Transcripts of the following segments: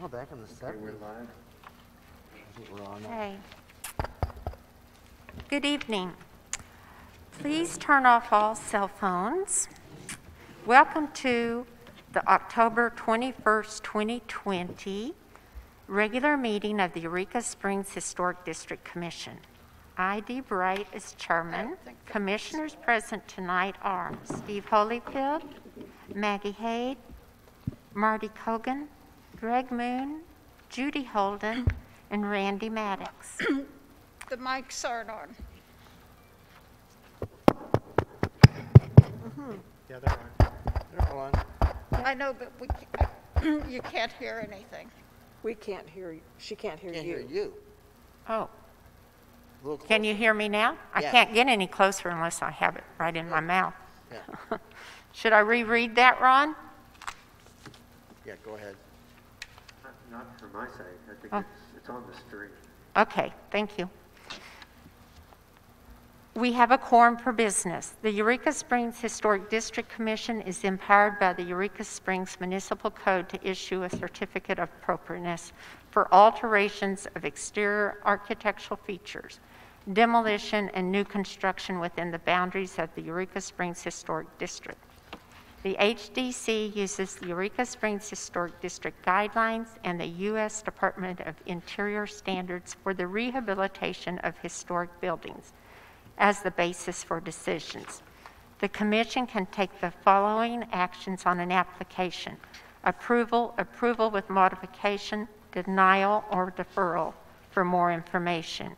Oh, back in the 70s. Okay, we're live. I think we're on now. Okay. Good evening. Please turn off all cell phones. Welcome to the October 21st, 2020 regular meeting of the Eureka Springs Historic District Commission. I, Dee Bright, is chairman. Commissioners present tonight are Steve Holyfield, Maggie Haid, Marty Cogan, Greg Moon, Judy Holden, and Randy Maddox. The mics aren't on. Yeah, they're on. They're on. I know, but we can't, you can't hear anything. We can't hear you. She can't hear Can't you. hear you. Oh, A little can you hear me now? I Yeah. can't get any closer unless I have it right in my mouth. Yeah. Should I reread that, Ron? Yeah, go ahead. Not from my side. I think Oh. it's on the stream. Okay, thank you. We have a quorum for business. The Eureka Springs Historic District Commission is empowered by the Eureka Springs Municipal Code to issue a certificate of appropriateness for alterations of exterior architectural features, demolition, and new construction within the boundaries of the Eureka Springs Historic District. The HDC uses the Eureka Springs Historic District guidelines and the U.S. Department of Interior standards for the rehabilitation of historic buildings as the basis for decisions. The Commission can take the following actions on an application: approval, approval with modification, denial, or deferral for more information.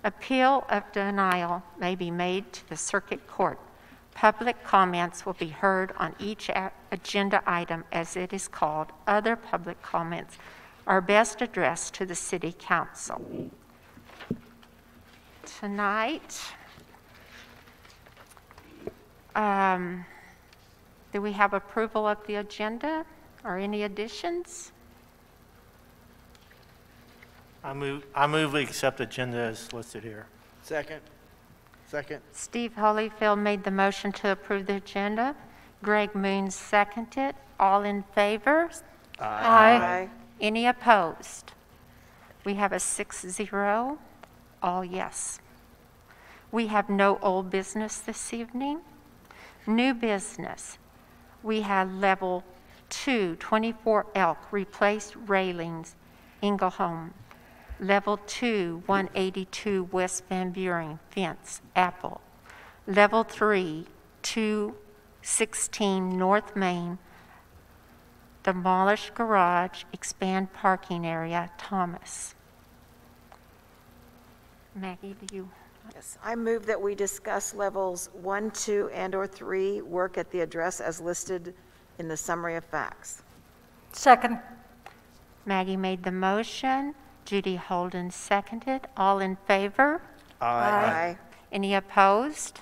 Appeal of denial may be made to the Circuit Court. Public comments will be heard on each agenda item as it is called. Other public comments are best addressed to the City Council. Tonight, do we have approval of the agenda or any additions? I move we accept the agenda as listed here. Second. Second. Steve Holyfield made the motion to approve the agenda. Greg Moon seconded. All in favor? Aye. Any opposed? We have a 6-0, all yes. We have no old business this evening. New business. We have level 2, 24 Elk, replaced railings, Inglehome. Level 2, 182 West Van Buren, fence, Apple. Level 3, 216 North Main, demolish garage, expand parking area, Thomas. Maggie, do you? Yes, I move that we discuss levels 1, 2, and/or 3, work at the address as listed in the summary of facts. Second. Maggie made the motion. Judy Holden seconded. All in favor? Aye. Any opposed?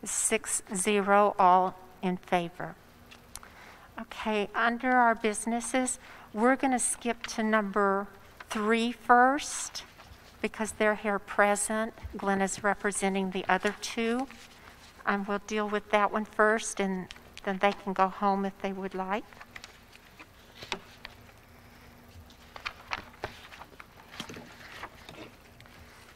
6-0, all in favor. Okay, under our businesses, we're going to skip to number 3 first because they're here present. Glenn is representing the other 2. We'll deal with that one first, and then they can go home if they would like.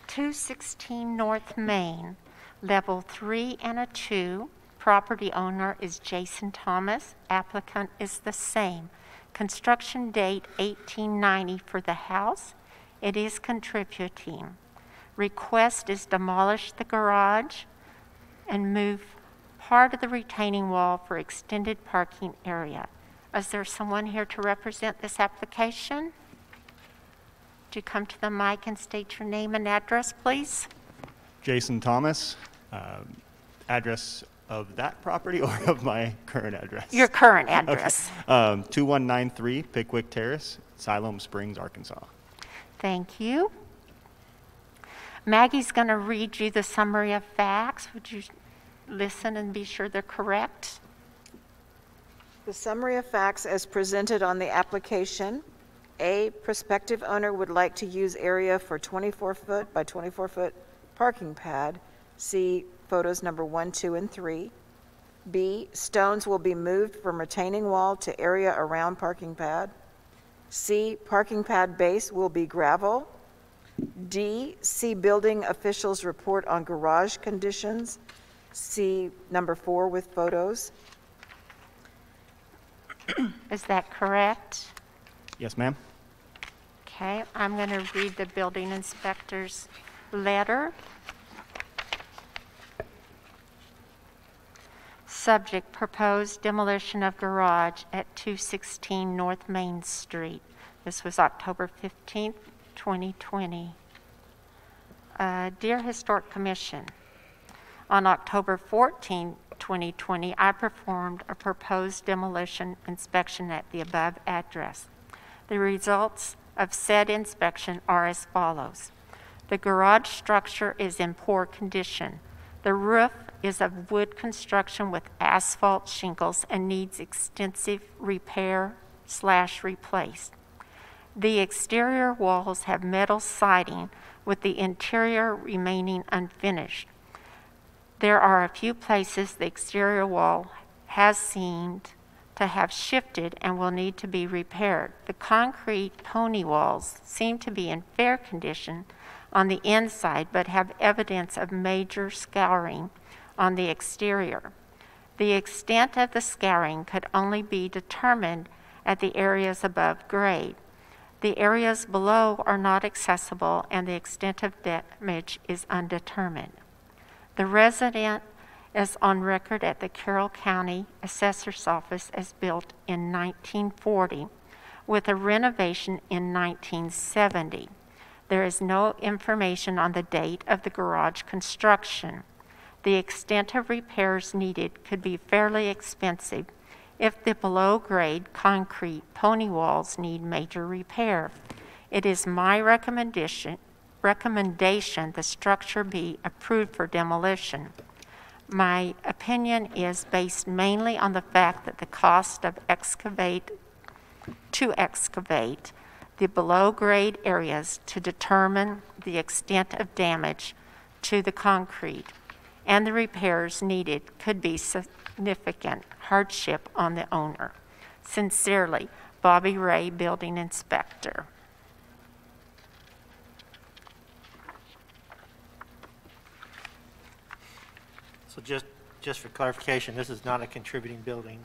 .216 North Main, level 3 and a 2. Property owner is Jason Thomas. Applicant is the same. Construction date 1890 for the house. It is contributing. Request is demolish the garage and move part of the retaining wall for extended parking area. Is there someone here to represent this application? Would you come to the mic and state your name and address, please? Jason Thomas, address of that property or of my current address? Your current address. Okay. 2193 Pickwick Terrace, Siloam Springs, Arkansas. Thank you. Maggie's going to read you the summary of facts. Would you listen and be sure they're correct? The summary of facts as presented on the application. A, prospective owner would like to use area for 24-foot by 24-foot parking pad. See photos number 1, 2, and 3. B, stones will be moved from retaining wall to area around parking pad. C, parking pad base will be gravel. D, see building officials report on garage conditions. See number 4 with photos. Is that correct? Yes, ma'am. Okay, I'm going to read the building inspector's letter. Subject, proposed demolition of garage at 216 North Main Street. This was October 15th, 2020. Dear Historic Commission, on October 14, 2020, I performed a proposed demolition inspection at the above address. The results of said inspection are as follows. The garage structure is in poor condition. The roof is of wood construction with asphalt shingles and needs extensive repair/replace. The exterior walls have metal siding with the interior remaining unfinished. There are a few places the exterior wall has seemed to have shifted and will need to be repaired. The concrete pony walls seem to be in fair condition on the inside but have evidence of major scouring on the exterior. The extent of the scouring could only be determined at the areas above grade. The areas below are not accessible and the extent of damage is undetermined. The resident is on record at the Carroll County Assessor's Office as built in 1940 with a renovation in 1970. There is no information on the date of the garage construction. The extent of repairs needed could be fairly expensive if the below-grade concrete pony walls need major repair. It is my recommendation the structure be approved for demolition. My opinion is based mainly on the fact that the cost of excavate the below-grade areas to determine the extent of damage to the concrete and the repairs needed could be significant hardship on the owner. Sincerely, Bobby Ray, Building Inspector. So just for clarification, this is not a contributing building.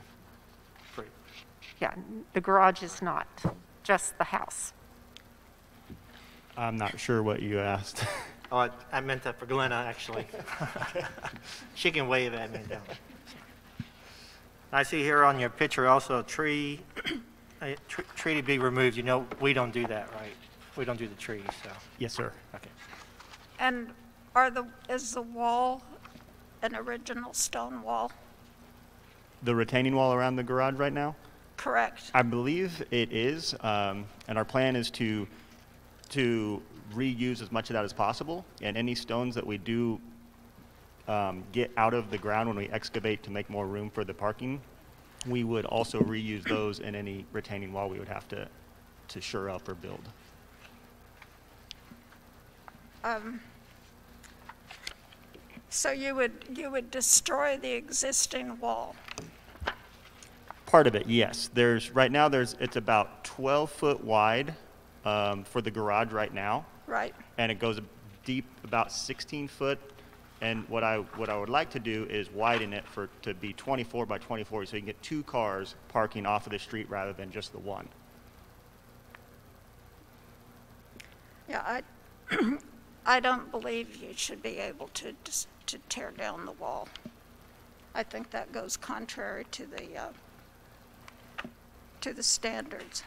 Yeah, the garage is not, just the house. I'm not sure what you asked. Oh, I meant that for Glenna, actually. She can wave at me down. I see here on your picture also a tree to be removed. You know, we don't do that, right? We don't do the trees, so. Yes, sir. Okay. And is the wall an original stone wall? The retaining wall around the garage right now? Correct. I believe it is, and our plan is to reuse as much of that as possible, and any stones that we do get out of the ground when we excavate to make more room for the parking, we would also reuse those in any retaining wall we would have to shore up or build. So you would destroy the existing wall? Part of it, yes. Right now it's about 12 foot wide for the garage right now. Right. And it goes deep about 16 foot. And what I would like to do is widen it to be 24 by 24 so you can get 2 cars parking off of the street rather than just the one. Yeah, I don't believe you should be able to tear down the wall. I think that goes contrary to the standards.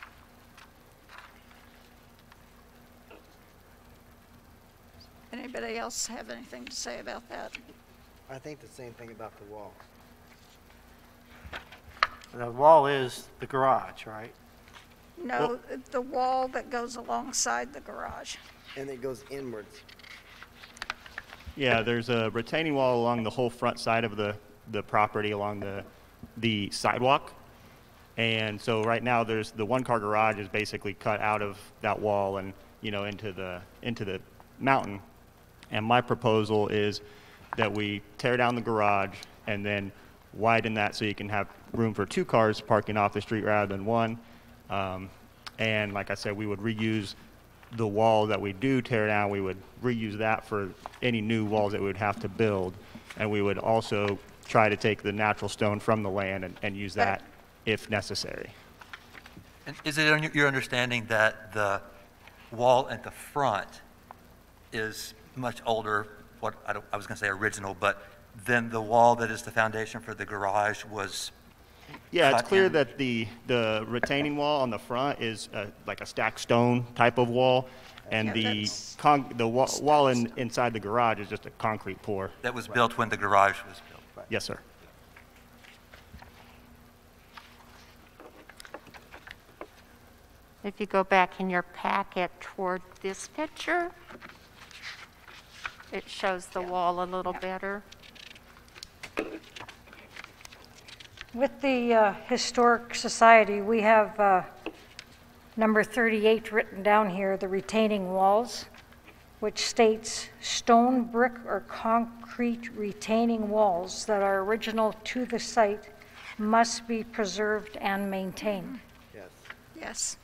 Anybody else have anything to say about that? I think the same thing about the wall. The wall is the garage, right? No, the wall that goes alongside the garage. And it goes inwards. Yeah, there's a retaining wall along the whole front side of the property along the sidewalk. And so right now there's the 1-car garage is basically cut out of that wall and, you know, into the mountain. And my proposal is that we tear down the garage and then widen that so you can have room for 2 cars parking off the street rather than one. And like I said, we would reuse the wall that we do tear down, we would reuse that for any new walls that we would have to build. And we would also try to take the natural stone from the land and use that if necessary. And is it your understanding that the wall at the front is much older, I was going to say original, but then the wall that is the foundation for the garage was Yeah, it's cut clear in? that the retaining wall on the front is like a stacked stone type of wall, and Yeah, the that's wall inside the garage is just a concrete pour. that was built when the garage was built? Yes, sir. If you go back in your packet toward this picture, it shows the wall a little better. With the Historic Society, we have number 38 written down here, the retaining walls, which states stone, brick, or concrete retaining walls that are original to the site must be preserved and maintained. Yes. Yes.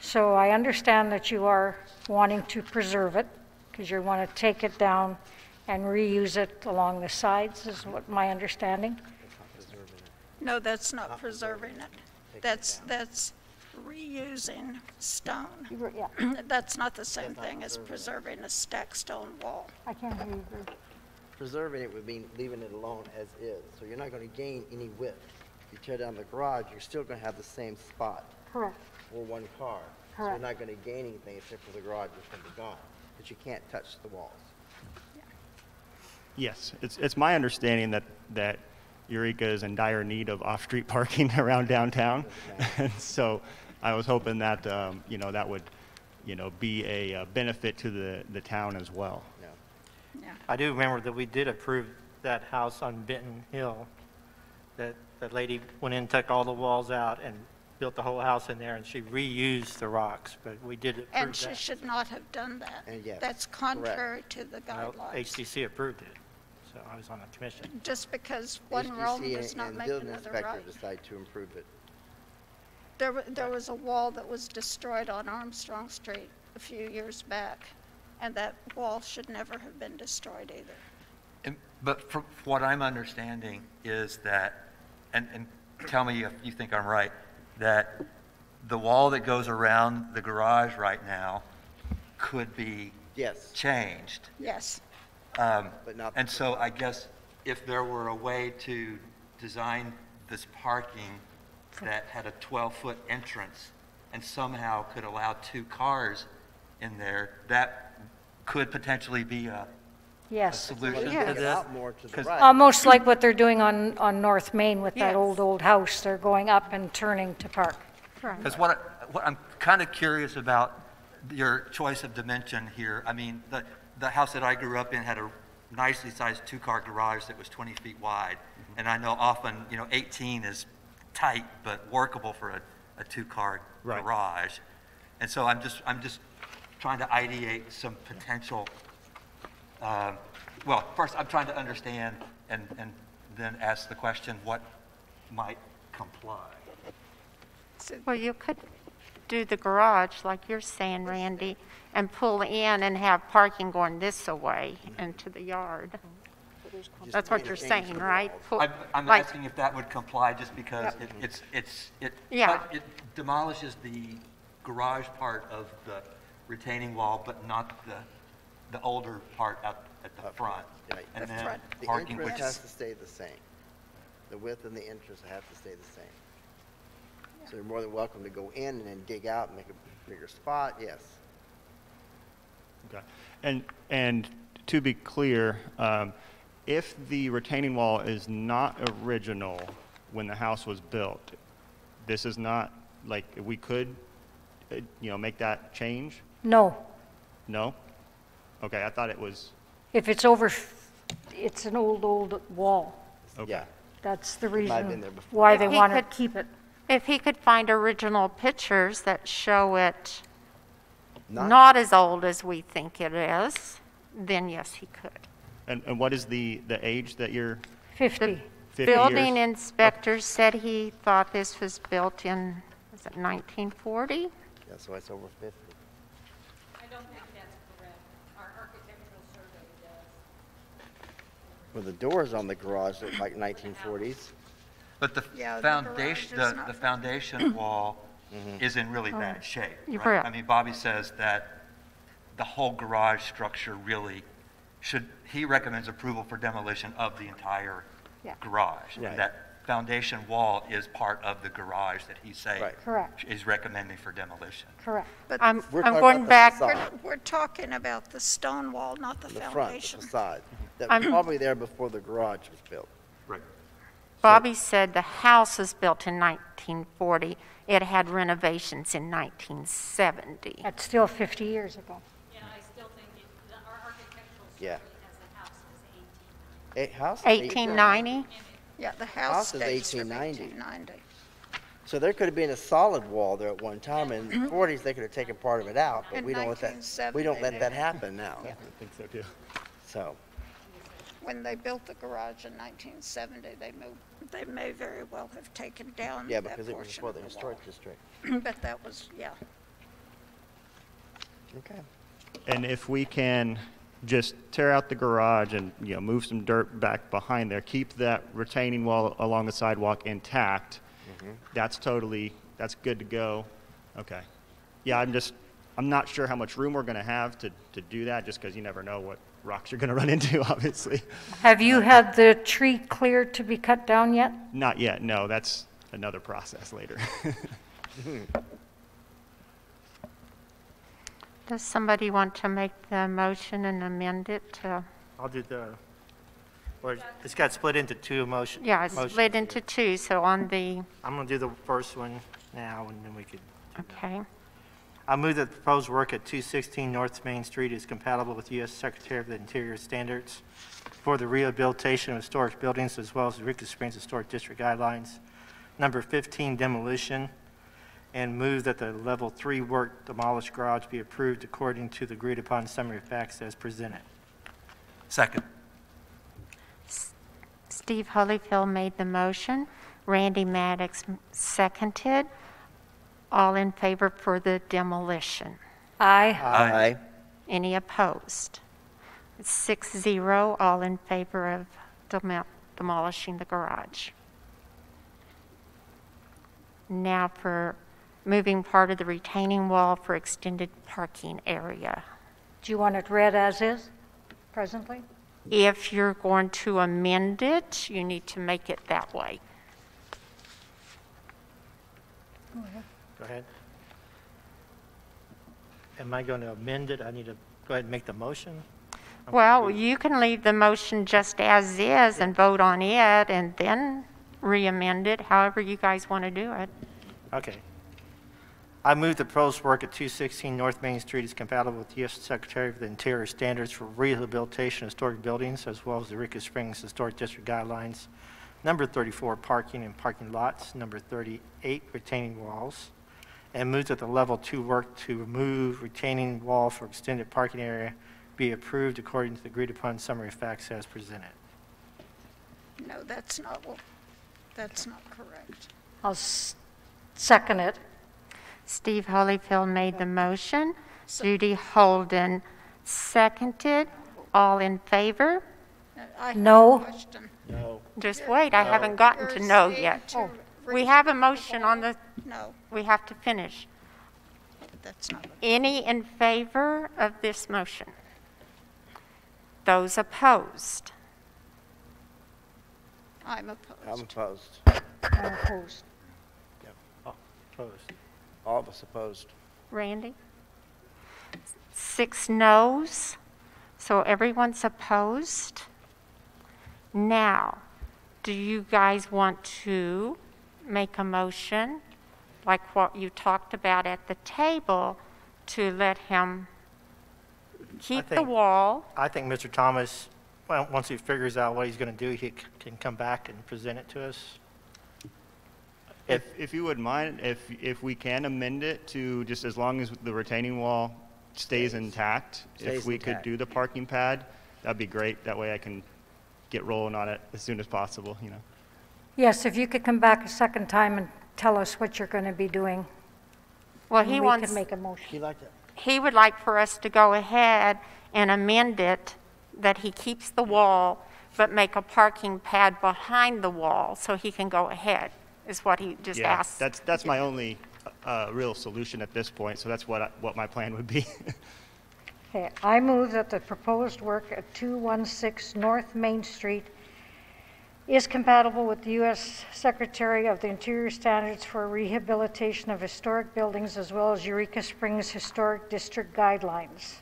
So I understand that you are wanting to preserve it, because you want to take it down and reuse it along the sides, is what my understanding. No, that's not preserving it. That's reusing stone. Yeah, That's not the same thing as preserving a stacked stone wall. I can't hear you. Preserving it would mean leaving it alone as is. So you're not going to gain any width. If you tear down the garage, you're still going to have the same spot Correct. for one car. So Correct. you're not going to gain anything except for the garage is going to be gone. But you can't touch the walls. Yes, it's my understanding that Eureka is in dire need of off-street parking around downtown, and so I was hoping that that would be a benefit to the town as well. No. Yeah. I do remember that we did approve that house on Benton Hill, that lady went in, took all the walls out and built the whole house in there, and she reused the rocks, but we did approve that. And she should not have done that. And yes, That's contrary to the Well, guidelines. HDC approved it, so I was on the commission. Just because one HDC realm does not and make building another inspector right. decide to improve it. There was a wall that was destroyed on Armstrong Street a few years back, and that wall should never have been destroyed either. But from what I'm understanding is that, and tell me if you think I'm right, that the wall that goes around the garage right now could be Yes, changed. Yes. but not. And so I guess if there were a way to design this parking that had a 12-foot entrance and somehow could allow 2 cars in there, that could potentially be a Yes. solution Well, to you take it this? out more to the 'Cause- right. Almost like what they're doing on North Main with that Yes. old house. They're going up and turning to park. Right. Because what I'm kind of curious about your choice of dimension here. I mean, the house that I grew up in had a nicely sized 2-car garage that was 20 feet wide. And I know often, 18 is tight, but workable for a 2-car Right. garage. And so I'm just trying to ideate some potential, well, first I'm trying to understand and then ask the question, what might comply? Well, you could do the garage, like you're saying, Randy, and pull in and have parking going this way into the yard. Just That's what made a you're change to saying, the right? walls. Pull- I'm like- asking if that would comply just because Yeah. it demolishes the garage part of the retaining wall, but not the older part out at the front. Right. And The then front. The parking, which entrance has to stay the same. The width and the entrance have to stay the same. So you're more than welcome to go in and then dig out and make a bigger spot, yes. Okay. And to be clear, if the retaining wall is not original when the house was built, this is not, like, we could, make that change? No. No? Okay, I thought it was, If it's it's an old wall. okay. Yeah. That's the might have been reason there before. why If they he want to could- keep it. If he could find original pictures that show it Not- not as old as we think it is, then yes, he could. And what is the age that you're, 50. 50 Building years? inspector said he thought this was built in, was it 1940? Yes. That's why it's over 50. I don't think that's correct. Our architectural survey does. Well, the doors on the garage look like 1940s. But the Yeah, the foundation, garage is not- the foundation wall is in really bad shape, You're right? correct. I mean, Bobby says that the whole garage structure really he recommends approval for demolition of the entire Yeah. garage. Right. And that foundation wall is part of the garage that he's saying Right. Correct, is recommending for demolition. correct. But I'm We're talking going about the back, facade. we're talking about the stone wall, not the The front, foundation. the facade. That was probably there before the garage was built. Right. Bobby said the house was built in 1940. It had renovations in 1970. That's still 50 years ago. Yeah, I still think our architectural Yeah. survey has the house as 18. House is 1890? Yeah, the House house is dates from 1890. 1890. So there could have been a solid wall there at one time. In the 40s, they could have taken part of it out, but In we don't let that 1970, that happen now. I think so too. So, When they built the garage in 1970, they may very well have taken down yeah, that because it was portion before of the the historic wall. district. But that was, yeah. Okay. And if we can just tear out the garage and, move some dirt back behind there, keep that retaining wall along the sidewalk intact, that's good to go. Okay. Yeah, I'm not sure how much room we're going to have to do that, just because you never know what rocks you're going to run into, obviously. Have you had the tree cleared to be cut down yet? Not yet, no, that's another process later. Does somebody want to make the motion and amend it to, I'll do it's got split into two motions. yeah, it's split into two, so on the, I'm going to do the first one now, and then we could. okay. I move that the proposed work at 216 North Main Street is compatible with U.S. Secretary of the Interior standards for the rehabilitation of historic buildings, as well as the Eureka Springs Historic District guidelines. Number 15, demolition, and move that the level 3 work demolished garage be approved according to the agreed-upon summary of facts as presented. Second. Steve Holyfield made the motion. Randy Maddox seconded. All in favor for the demolition? Aye. Aye. Any opposed? 6-0, all in favor of demolishing the garage. Now for moving part of the retaining wall for extended parking area. Do you want it read as is, presently? If you're going to amend it, you need to make it that way. Go ahead. Am I going to amend it? I need to go ahead and make the motion? Well, you can leave the motion just as is and vote on it and then re-amend it, however you guys want to do it. Okay. I move the proposed work at 216 North Main Street is compatible with the U.S. Secretary of the Interior standards for rehabilitation of historic buildings, as well as the Eureka Springs Historic District guidelines. Number 34, parking and parking lots. Number 38, retaining walls. And move that the level 2 work to remove retaining wall for extended parking area be approved according to the agreed-upon summary of facts as presented. No, that's not correct. I'll second it. Steve Holyfield made the motion. Judy Holden seconded. All in favor? I have No. a question. No. Just wait, I haven't gotten to know yet. We have a motion on the, No, we have to finish. that's not, Any in favor of this motion? Those opposed? I'm I'm opposed. opposed. I'm opposed. Opposed? All of us opposed. Randy? 6 noes, so everyone's opposed. Now, do you guys want to make a motion, like what you talked about at the table, to let him keep the think- wall? I think Mr. Thomas, well, once he figures out what he's going to do, he can come back and present it to us. If you wouldn't mind, if we can amend it to just as long as the retaining wall stays intact, Stays if we could intact. do the parking pad, that'd be great. That way I can get rolling on it as soon as possible, Yes, if you could come back a second time and tell us what you're going to be doing. Well, and he we wants, could make a motion. You like that? he would like for us to go ahead and amend it, that he keeps the wall, but make a parking pad behind the wall so he can go ahead, is what he just Yeah, asked. that's my only real solution at this point, so that's what my plan would be. Okay, I move that the proposed work at 216 North Main Street is compatible with the U.S. Secretary of the Interior Standards for Rehabilitation of Historic Buildings as well as Eureka Springs Historic District Guidelines.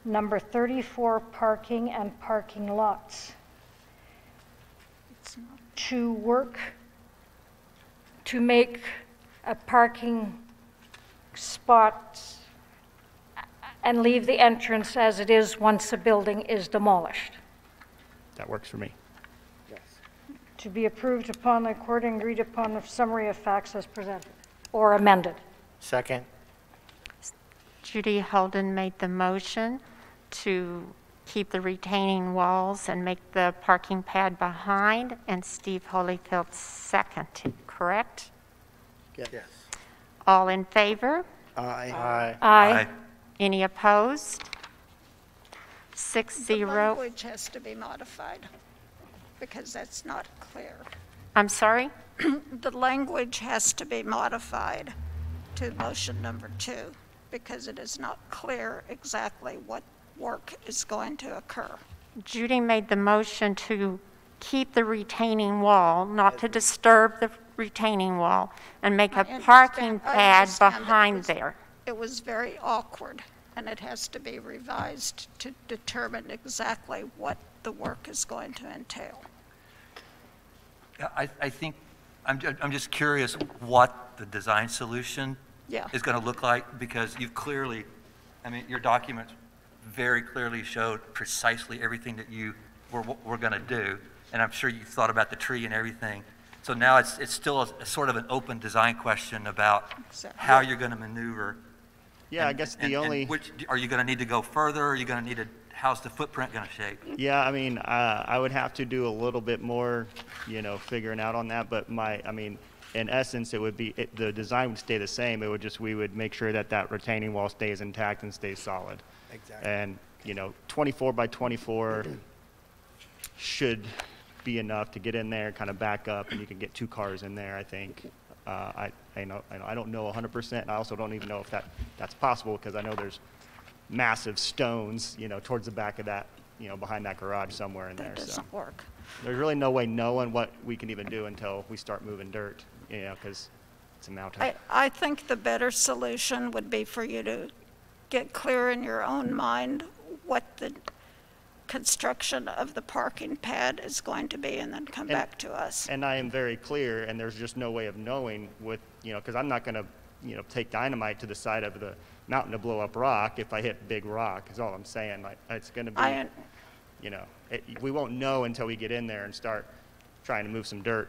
Number 34, parking and parking lots. To work to make a parking spot and leave the entrance as it is once a building is demolished. That works for me. Yes. To be approved upon the according agreed upon summary of facts as presented or amended. Second. Judy Holden made the motion to keep the retaining walls and make the parking pad behind, and Steve Holyfield seconded, correct? Yes. All in favor? Aye. Aye. Aye. Any opposed? 6-0. The language has to be modified because that's not clear. I'm sorry? The language has to be modified to motion number 2 because it is not clear exactly what work is going to occur. Judy made the motion to keep the retaining wall, not to disturb the retaining wall, and make a parking I pad understand behind there. It was very awkward, and it has to be revised to determine exactly what the work is going to entail. Yeah, I think, I'm just curious what the design solution Yeah. is going to look like, because you've clearly, I mean, your documents very clearly showed precisely everything that you were going to do, and I'm sure you've thought about the tree and everything. So now it's still a sort of an open design question about Exactly. how you're going to maneuver. Yeah, I guess the only. Are you going to need to go further? Are you going to need to, how's the footprint going to shape? Yeah, I mean, I would have to do a little bit more, figuring out on that, but in essence, it would be, the design would stay the same. It would just, we would make sure that that retaining wall stays intact and stays solid. Exactly. And, 24 by 24 should be enough to get in there, kind of back up, and you can get 2 cars in there, I think. I don't know 100%, and I also don't even know if that's possible, because I know there's massive stones, towards the back of that, behind that garage somewhere in there. That doesn't work. There's really no way knowing what we can even do until we start moving dirt, because it's a mountain. I think the better solution would be for you to get clear in your own mind what the construction of the parking pad is going to be, and then come back to us. And I am very clear, and there's just no way of knowing with, because I'm not going to, take dynamite to the side of the mountain to blow up rock if I hit big rock, is all I'm saying. Like, it's going to be, we won't know until we get in there and start trying to move some dirt.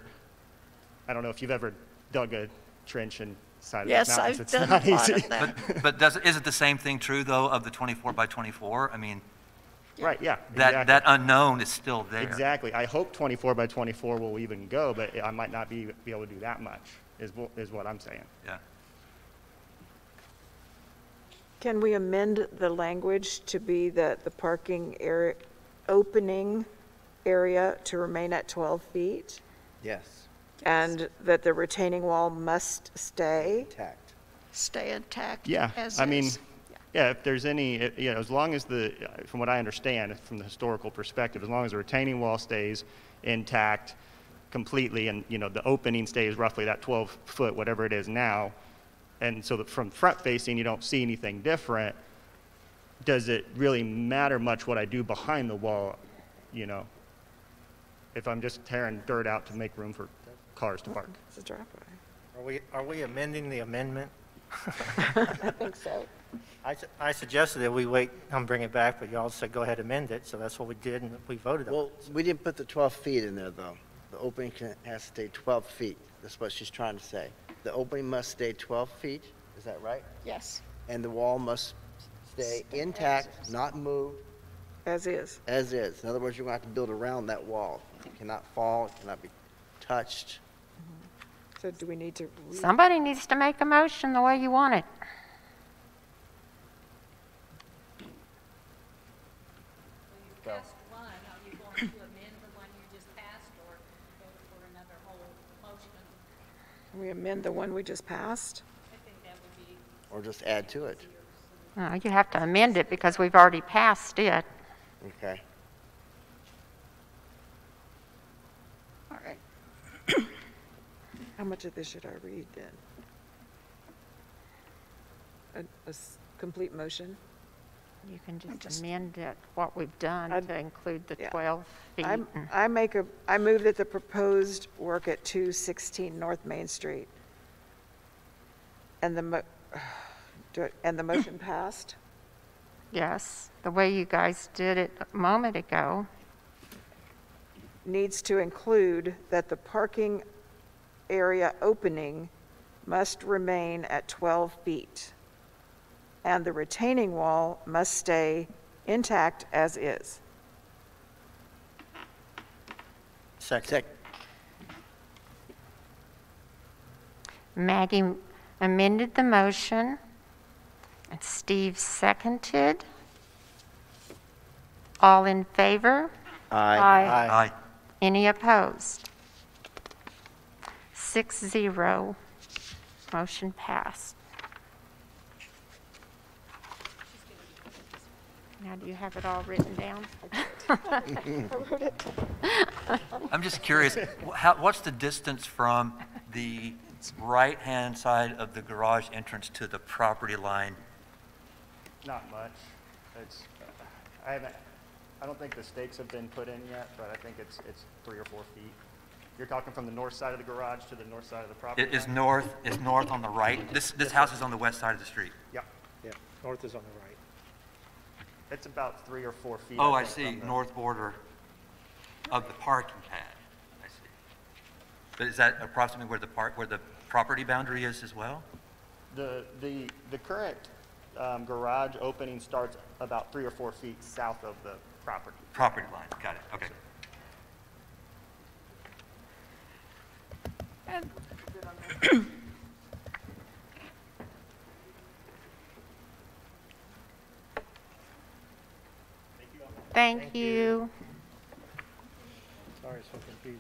I don't know if you've ever dug a trench inside Yes, of the mountains. I've It's done not a lot easy. of that. But is it the same thing true, though, of the 24 by 24? I mean, Right, yeah. that unknown is still there. Exactly. I hope 24 by 24 will even go, but I might not be able to do that much, is what I'm saying. Yeah. Can we amend the language to be that the parking area, opening area to remain at 12 feet? Yes. And that the retaining wall must stay? Intact. Stay intact Yeah, as I mean, is. yeah, if there's any, as long as from what I understand, from the historical perspective, as long as the retaining wall stays intact completely and, the opening stays roughly that 12 foot, whatever it is now, and so that from front facing you don't see anything different, does it really matter much what I do behind the wall, if I'm just tearing dirt out to make room for cars to park? It's a driveway. Are we amending the amendment? I think so. I suggested that we wait and bring it back, but y'all said go ahead and amend it, so that's what we did, and we voted on Well, it. we didn't put the 12 feet in there, though. The opening has to stay 12 feet. That's what she's trying to say. The opening must stay 12 feet, is that right? Yes. And the wall must stay intact, not move, As is. as is. In other words, you're going to have to build around that wall. It cannot fall, it cannot be touched. So do we need to read? Somebody needs to make a motion the way you want it. You passed one, are you going to amend the one you just passed, or go for another whole motion? We amend the one we just passed? I think that would be Or just add to it? No, you have to amend it because we've already passed it. Okay. All right. How much of this should I read then? Complete motion? You can just amend it, what we've done, to include the yeah. 12 feet. I move that the proposed work at 216 North Main Street and the motion passed? Yes, the way you guys did it a moment ago. Needs to include that the parking area opening must remain at 12 feet, and the retaining wall must stay intact as is. Second. Maggie amended the motion, and Steve seconded. All in favor? Aye. Aye. Any opposed? 6-0. Motion passed. Now, do you have it all written down? I'm just curious, what's the distance from the right-hand side of the garage entrance to the property line? Not much. It's, I don't think the stakes have been put in yet, but I think it's 3 or 4 feet. You're talking from the north side of the garage to the north side of the property Is line? north on the right? This house is on the west side of the street. Yep. Yeah, north is on the right. It's about 3 or 4 feet. Oh, I think, see, from the- north border of the parking pad. I see. But is that approximately where the property boundary is as well? The current garage opening starts about 3 or 4 feet south of the property. Property line, got it, okay. Thank you. Sorry, it's so confusing.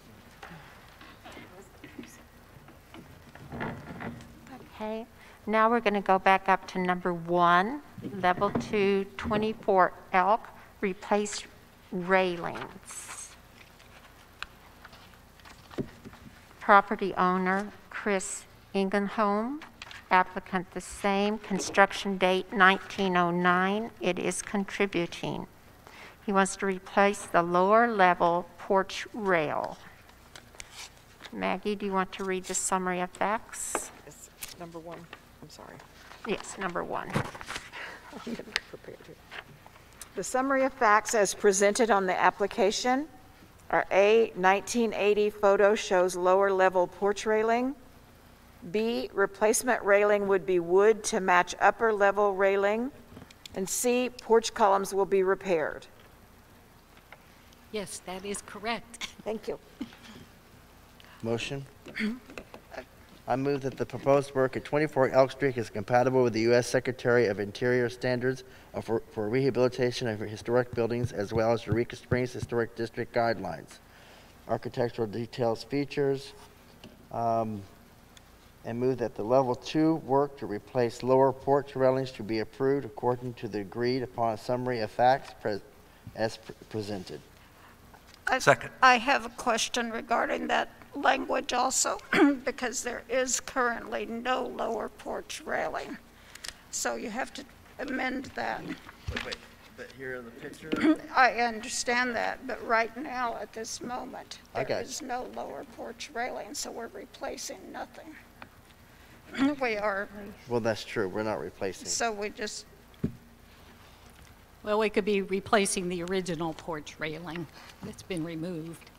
Okay, now we're going to go back up to number 1, level 2, 24 Elk, replace railings. Property owner, Chris Ingenholm. Applicant the same, construction date 1909. It is contributing. He wants to replace the lower level porch rail. Maggie, do you want to read the summary of facts? It's number 1, I'm sorry. Yes, number 1. I'm prepared here. The summary of facts as presented on the application are A, 1980 photo shows lower level porch railing. B, replacement railing would be wood to match upper level railing. And C, porch columns will be repaired. Yes, that is correct. Thank you. Motion? I move that the proposed work at 24 Elk Street is compatible with the U.S. Secretary of Interior standards for rehabilitation of historic buildings as well as Eureka Springs Historic District guidelines. Architectural details, features, and move that the level 2 work to replace lower porch railings to be approved according to the agreed upon summary of facts as presented. Second. I have a question regarding that language also, because there is currently no lower porch railing. So you have to amend that. Wait, but here in the picture? I understand that, but right now, at this moment, I there got is no lower porch railing, so we're replacing nothing. We are, Well, that's true, we're not replacing. so we just, Well, we could be replacing the original porch railing that's been removed.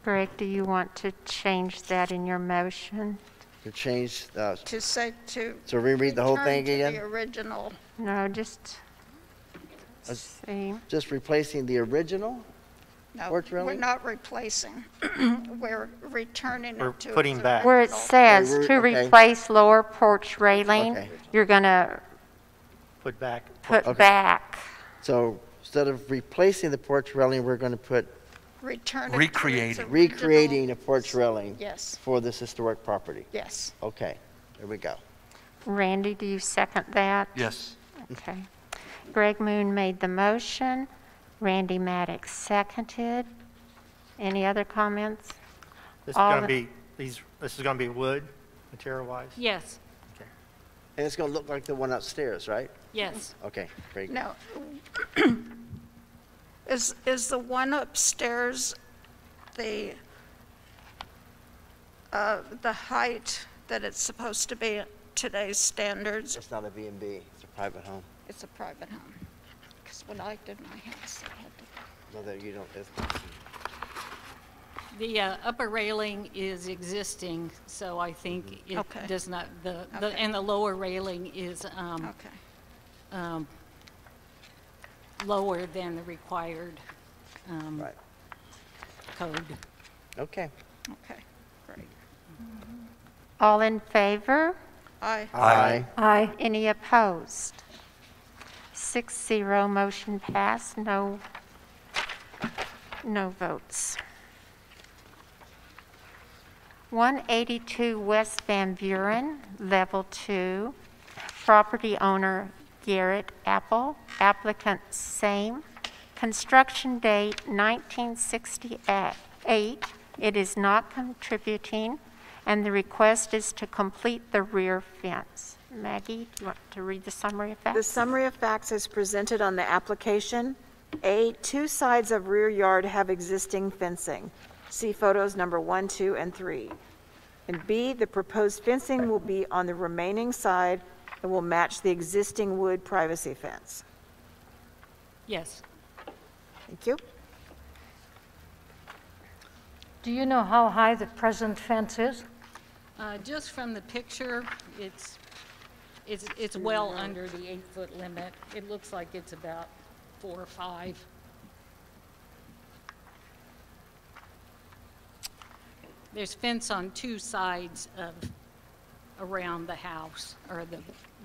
Greg, do you want to change that in your motion? To change, to say to. So reread the whole thing return to again? the original. No, just see. just replacing the original? No, porch we're railing? not replacing. We're returning We're it to. putting its back. Where it original- says Okay, to okay. replace lower porch railing, Okay. you're going to Put back. put Okay. back. So instead of replacing the porch railing, we're going to put Return it to its Recreating. original- recreating a porch railing Yes, for this historic property. yes. Okay, there we go. Randy, do you second that? Yes. Okay. Greg Moon made the motion. Randy Maddox seconded. Any other comments? This is All going to in- be, this is going to be wood, material-wise? Yes, And it's going to look like the one upstairs, right? yes. Okay, very good. Now, is the one upstairs the height that it's supposed to be at today's standards? It's not a B&B, it's a private home. It's a private home. Because when I did my house, I had to. No, that you don't, it's, The upper railing is existing, so I think it Okay. does not, Okay. and the lower railing is Okay. lower than the required right, code. okay. Okay, great. All in favor? Aye. Aye. Aye. Any opposed? 6-0, motion passed, no votes. 182 West Van Buren, Level 2, property owner Garrett Apple, applicant same, construction date 1968, it is not contributing, and the request is to complete the rear fence. Maggie, do you want to read the summary of The facts? summary of facts is presented on the application. A, 2 sides of rear yard have existing fencing. See photos number 1, 2, and 3. And B, the proposed fencing will be on the remaining side and will match the existing wood privacy fence. Yes. Thank you. Do you know how high the present fence is? Just from the picture, it's well under the 8-foot limit. It looks like it's about 4 or 5. There's fence on 2 sides around the house or the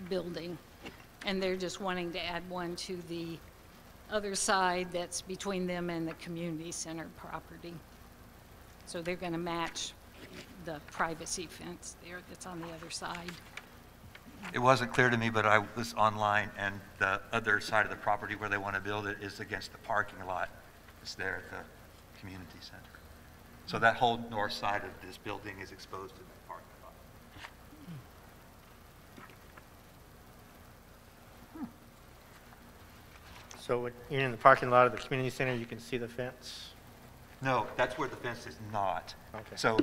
building, and they're just wanting to add one to the other side that's between them and the community center property. So they're going to match the privacy fence there that's on the other side. It wasn't clear to me, but I was online, and the other side of the property where they want to build it is against the parking lot. It's there at the community center. So that whole north side of this building is exposed to the parking lot. So when you're in the parking lot of the community center, you can see the fence? No, that's where the fence is not. Okay. So,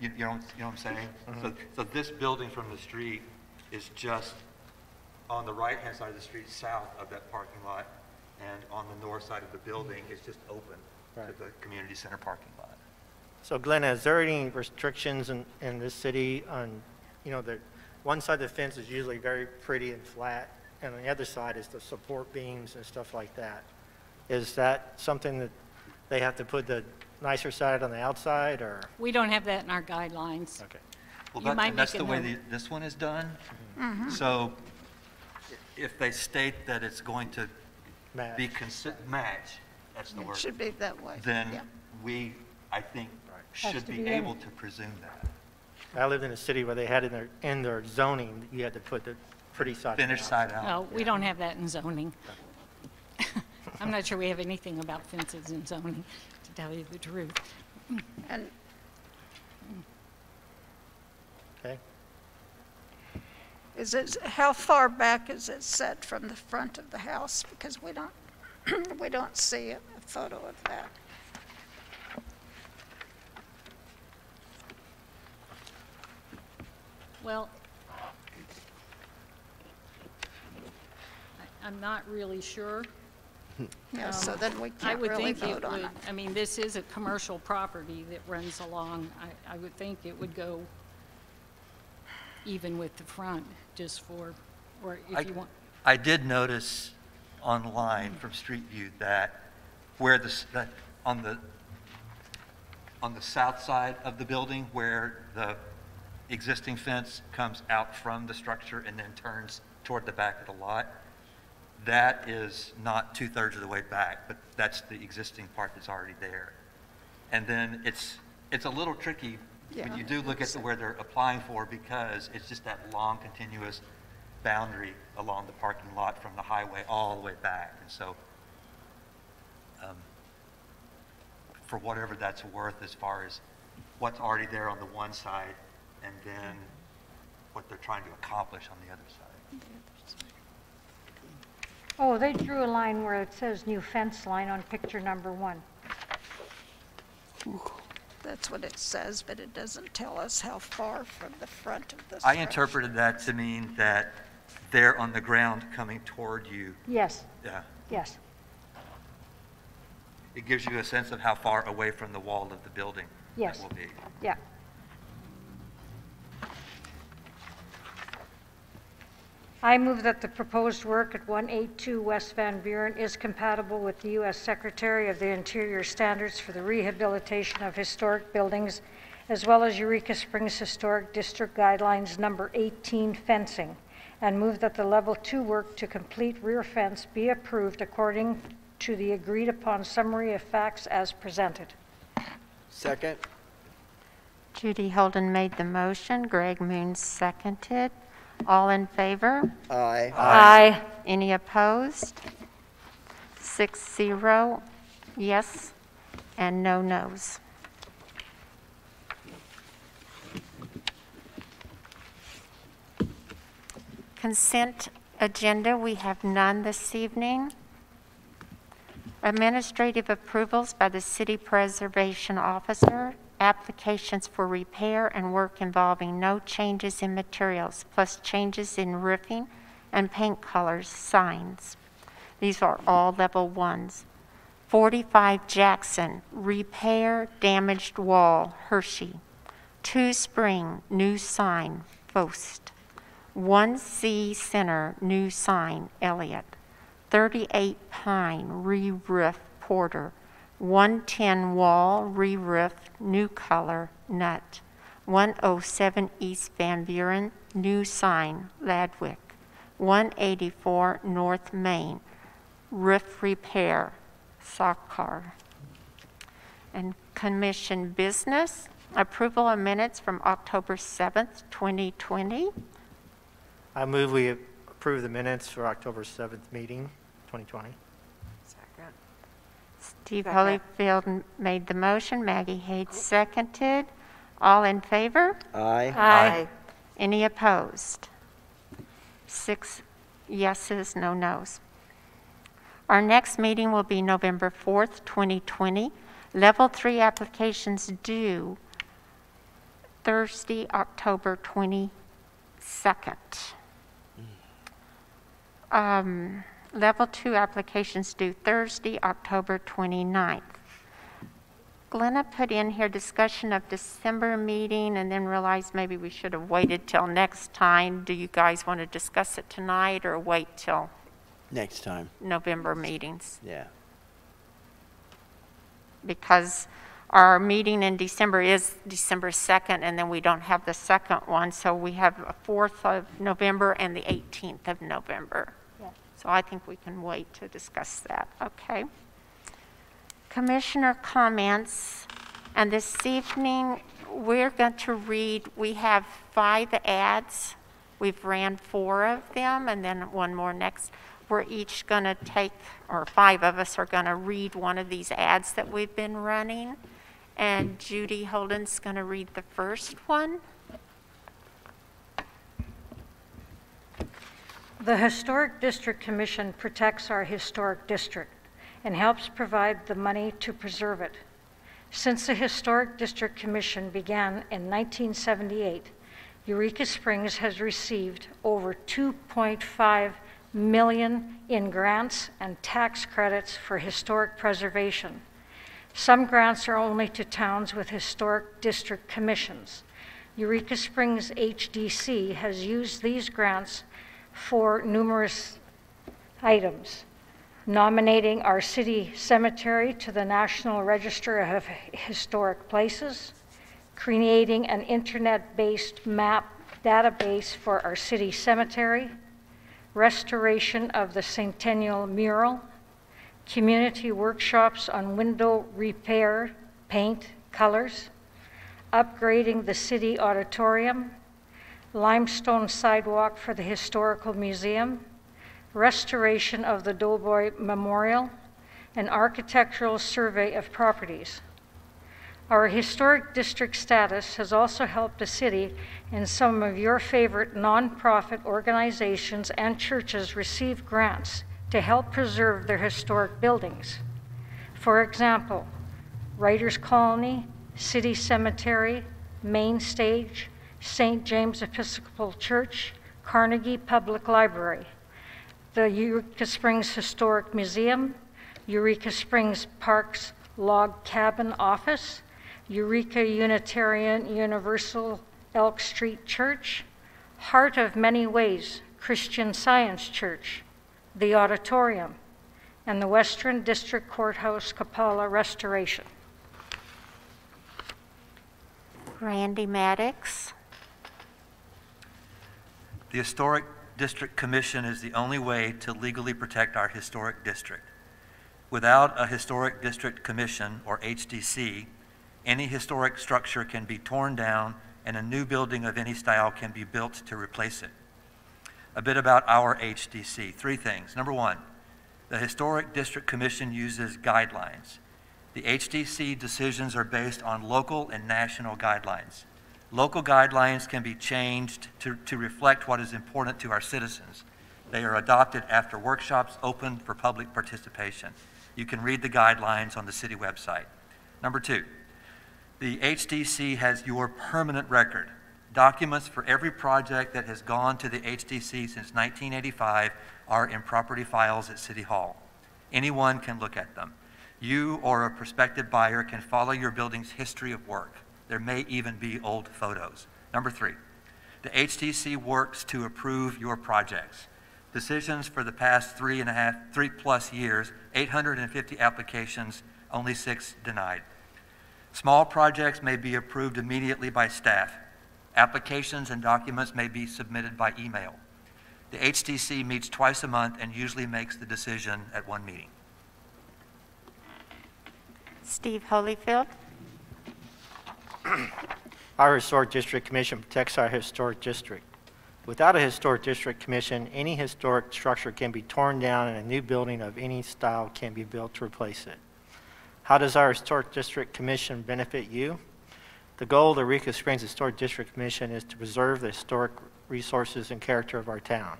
you know what I'm saying? So this building from the street is just on the right-hand side of the street, south of that parking lot, and on the north side of the building is just open to Right. the community center parking lot. So Glenn, is there any restrictions in this city on, the one side of the fence is usually very pretty and flat, and on the other side is the support beams and stuff like that. Is that something that they have to put the nicer side on the outside, or? We don't have that in our guidelines. Okay. Well, You might and that's make the it way known. this one is done. So if they state that it's going to Match. be match, that's the It word, should be that way. then Yeah. we, I think, Has should to be be in. able to presume that. I lived in a city where they had in their zoning, you had to put the pretty side. on the Finished outside. side out. No, we don't have that in zoning. I'm not sure we have anything about fences in zoning, to tell you the truth. And Okay. how far back is it set from the front of the house? Because we don't, we don't see a photo of that. Well, I'm not really sure. Yeah, so then we I can't would really think it vote on would, it. I mean, this is a commercial property that runs along. I would think it would go even with the front, just for, or if you want. I did notice online from Street View that where on the south side of the building where the existing fence comes out from the structure and then turns toward the back of the lot. That is not 2/3 of the way back, but that's the existing part that's already there. And then it's a little tricky when you do look at where they're applying for, because it's just that long continuous boundary along the parking lot from the highway all the way back. And so for whatever that's worth as far as what's already there on the one side and then what they're trying to accomplish on the other side. Oh, they drew a line where it says new fence line on picture number 1. That's what it says, but it doesn't tell us how far from the front of the I structure. interpreted that to mean that they're on the ground coming toward you. Yes, Yeah. yes. It gives you a sense of how far away from the wall of the building Yes. that will be. Yeah. I move that the proposed work at 182 West Van Buren is compatible with the U.S. Secretary of the Interior standards for the rehabilitation of historic buildings, as well as Eureka Springs Historic District Guidelines Number 18 fencing, and move that the Level 2 work to complete rear fence be approved according to the agreed-upon summary of facts as presented. Second. Judy Holden made the motion. Greg Moon seconded. All in favor? Aye. Aye. Any opposed? 6-0, yes, and no noes. Consent agenda, we have none this evening. Administrative approvals by the City Preservation Officer, applications for repair and work involving no changes in materials, plus changes in roofing and paint colors, signs. These are all level 1s. 45 Jackson, repair damaged wall, Hershey. 2 Spring, new sign, Fost. 1C Center, new sign, Elliott. 38 Pine, re-roof, Porter. 110 Wall, re-roof, new color, Nutt. 107 East Van Buren, new sign, Ladwick. 184 North Main, roof repair, Sockar. And commission business, approval of minutes from October 7th, 2020. I move we approve the minutes for October 7th meeting, 2020. Second. Steve Second. Holyfield made the motion. Maggie Hayes seconded. All in favor? Aye. Aye. Any opposed? 6 yeses, no nos. Our next meeting will be November 4th, 2020. Level 3 applications due Thursday, October 22nd. Level 2 applications due Thursday, October 29th. Glenna put in here discussion of December meeting and then realized maybe we should have waited till next time. Do you guys want to discuss it tonight or wait till Next time. November meetings? Yeah. Because our meeting in December is December 2nd, and then we don't have the second one, so we have a 4th of November and the 18th of November. Yeah. So I think we can wait to discuss that, okay? Commissioner comments, and this evening we're going to read, we have 5 ads. We've ran 4 of them, and then one more next. We're each going to take, or 5 of us are going to read one of these ads that we've been running. And Judy Holden's going to read the first one. The Historic District Commission protects our historic district and helps provide the money to preserve it. Since the Historic District Commission began in 1978, Eureka Springs has received over $2.5 million in grants and tax credits for historic preservation. Some grants are only to towns with historic district commissions. Eureka Springs HDC has used these grants for numerous items. nominating our city cemetery to the National Register of Historic Places, creating an internet-based map database for our city cemetery, restoration of the Centennial mural, community workshops on window repair, paint, colors, upgrading the city auditorium, limestone sidewalk for the Historical Museum, restoration of the Doughboy Memorial, and architectural survey of properties. Our historic district status has also helped the city and some of your favorite nonprofit organizations and churches receive grants to help preserve their historic buildings. For example, Writers Colony, City Cemetery, Main Stage, St. James Episcopal Church, Carnegie Public Library, the Eureka Springs Historic Museum, Eureka Springs Parks Log Cabin Office, Eureka Unitarian Universal Elk Street Church, Heart of Many Ways Christian Science Church, the Auditorium, and the Western District Courthouse Kapala restoration. Randy Maddox. The Historic District Commission is the only way to legally protect our historic district. Without a Historic District Commission, or HDC, any historic structure can be torn down and a new building of any style can be built to replace it. A bit about our HDC. 3 things. Number 1, the Historic District Commission uses guidelines. The HDC decisions are based on local and national guidelines. Local guidelines can be changed to reflect what is important to our citizens. They are adopted after workshops open for public participation. You can read the guidelines on the city website. Number 2, the HDC has your permanent record. Documents for every project that has gone to the HDC since 1985 are in property files at City Hall. Anyone can look at them. You or a prospective buyer can follow your building's history of work. There may even be old photos. Number 3, the HDC works to approve your projects. Decisions for the past 3+ years, 850 applications, only 6 denied. Small projects may be approved immediately by staff. Applications and documents may be submitted by email. The HDC meets twice a month and usually makes the decision at one meeting. Steve Holyfield. Our Historic District Commission protects our historic district. Without a Historic District Commission, any historic structure can be torn down and a new building of any style can be built to replace it. How does our Historic District Commission benefit you? The goal of the Eureka Springs Historic District Commission is to preserve the historic resources and character of our town.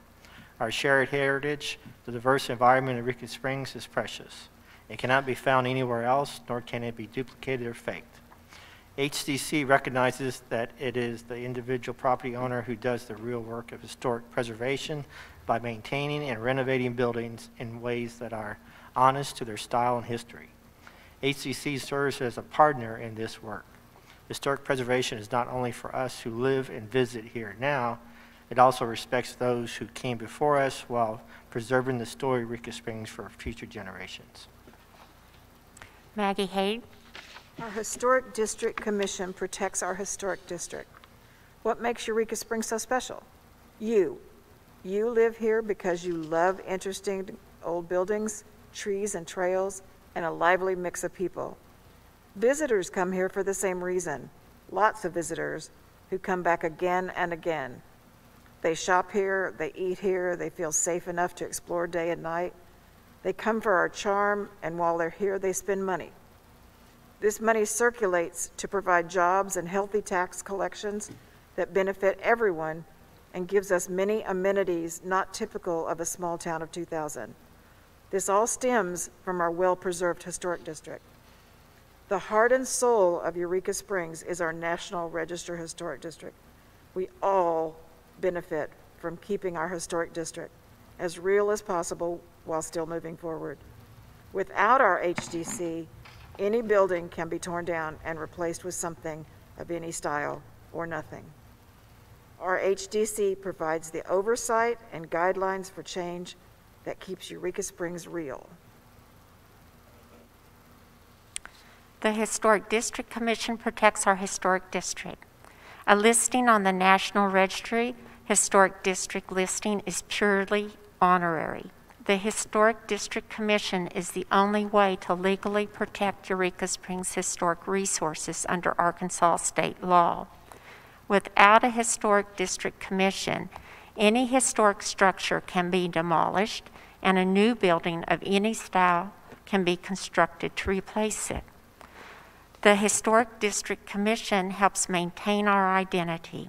Our shared heritage, the diverse environment of Eureka Springs is precious. It cannot be found anywhere else, nor can it be duplicated or faked. HDC recognizes that it is the individual property owner who does the real work of historic preservation by maintaining and renovating buildings in ways that are honest to their style and history. HDC serves as a partner in this work. Historic preservation is not only for us who live and visit here now, it also respects those who came before us while preserving the story of Eureka Springs for future generations. Maggie Haight. Our Historic District Commission protects our historic district. What makes Eureka Springs so special? You. You live here because you love interesting old buildings, trees and trails, and a lively mix of people. Visitors come here for the same reason. Lots of visitors who come back again and again. They shop here, they eat here, they feel safe enough to explore day and night. They come for our charm, and while they're here, they spend money. This money circulates to provide jobs and healthy tax collections that benefit everyone and gives us many amenities not typical of a small town of 2,000. This all stems from our well-preserved historic district. The heart and soul of Eureka Springs is our National Register Historic District. We all benefit from keeping our historic district as real as possible while still moving forward. Without our HDC, any building can be torn down and replaced with something of any style or nothing. Our HDC provides the oversight and guidelines for change that keeps Eureka Springs real? The Historic District Commission protects our historic district. A listing on the National Registry Historic District listing is purely honorary. The Historic District Commission is the only way to legally protect Eureka Springs historic resources under Arkansas state law. Without a Historic District Commission, any historic structure can be demolished and a new building of any style can be constructed to replace it. The Historic District Commission helps maintain our identity.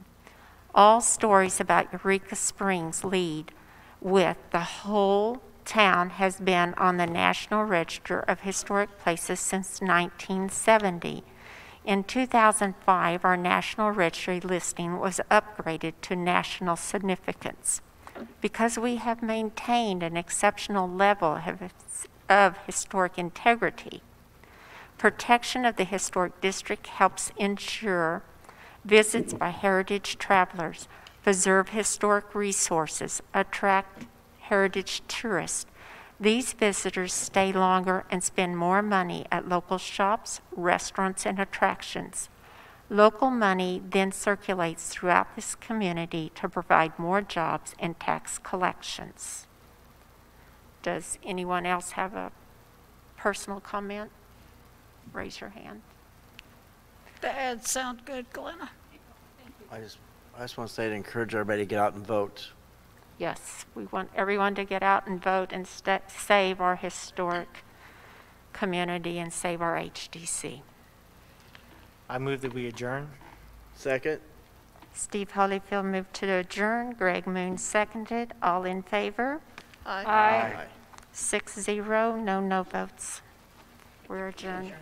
All stories about Eureka Springs lead with the whole town has been on the National Register of Historic Places since 1970. In 2005, our National Registry listing was upgraded to national significance. Because we have maintained an exceptional level of historic integrity, protection of the Historic District helps ensure visits by heritage travelers, preserve historic resources, attract heritage tourists. These visitors stay longer and spend more money at local shops, restaurants, and attractions. Local money then circulates throughout this community to provide more jobs and tax collections. Does anyone else have a personal comment? Raise your hand. The ads sound good, Glenna. I just want to say to encourage everybody to get out and vote. Yes, we want everyone to get out and vote and save our historic community and save our HDC. I move that we adjourn. Second? Steve Holyfield moved to adjourn. Greg Moon seconded. All in favor? Aye. 6-0, no votes. We're adjourned.